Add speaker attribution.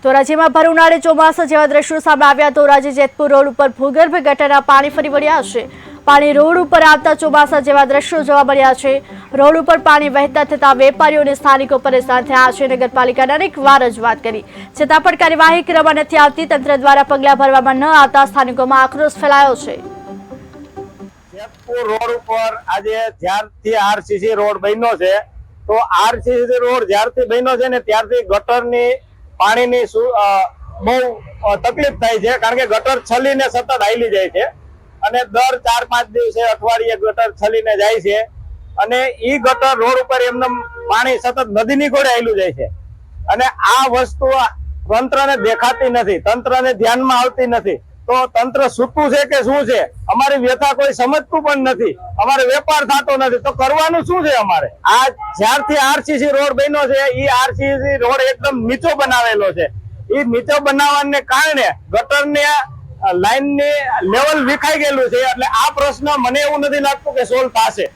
Speaker 1: તો રાજ્યમાં ભર ઉનાળે ચોમાસા જેવા દ્રશ્યો સામે આવ્યા તો રાજ્ય જેતપુર રોડ ઉપર ભૂગર્ભ ગટરના પાણી ફરી વળ્યા છે। પાણી રોડ ઉપર આવતા ચોમાસા જેવા દ્રશ્યો જોવા મળ્યા છે। રોડ ઉપર પાણી વહેતા થતા વેપારીઓ અને સ્થાનિકો પરેશાન થયા છે। નગરપાલિકાને અનેક વાર રજૂઆત કરી છતાં પણ કાર્યવાહી કરવામાં નથી આવતી। તંત્ર દ્વારા પગલાં ભરવામાં ન આવતા સ્થાનિકોમાં આક્રોશ ફેલાયો છે।
Speaker 2: જેતપુર રોડ ઉપર આજે જ્યારથી આરસીસી રોડ બન્યો છે તો આરસીસી રોડ જ્યારથી બન્યો છે ને ત્યારથી ગટરની પાણીની બહુ તકલીફ થાય છે, કારણ કે ગટર છલીને સતત હાલી જાય છે અને દર 4-5 દિવસે અઠવાડિયે ગટર છલીને જાય છે અને ઈ ગટર રોડ ઉપર એમને પાણી સતત નદીની ઘોડે હાલ્યું જાય છે અને આ વસ્તુ તંત્રને દેખાતી નથી, તંત્રને ધ્યાનમાં આવતી નથી। તો તંત્ર સૂતું છે કે શું છે? અમારી વ્યથા કોઈ સમજતું પણ નથી, અમારે વેપાર થતો નથી, તો કરવાનું શું છે અમારે? આ જ્યારથી આરસીસી રોડ બન્યો છે એ આરસીસી રોડ એકદમ નીચો બનાવેલો છે। એ નીચો બનાવવાને કારણે ગટરની લાઈનની લેવલ વિખાઈ ગયેલું છે, એટલે આ પ્રશ્ન મને એવું નથી લાગતું કે સોલ્વ થશે।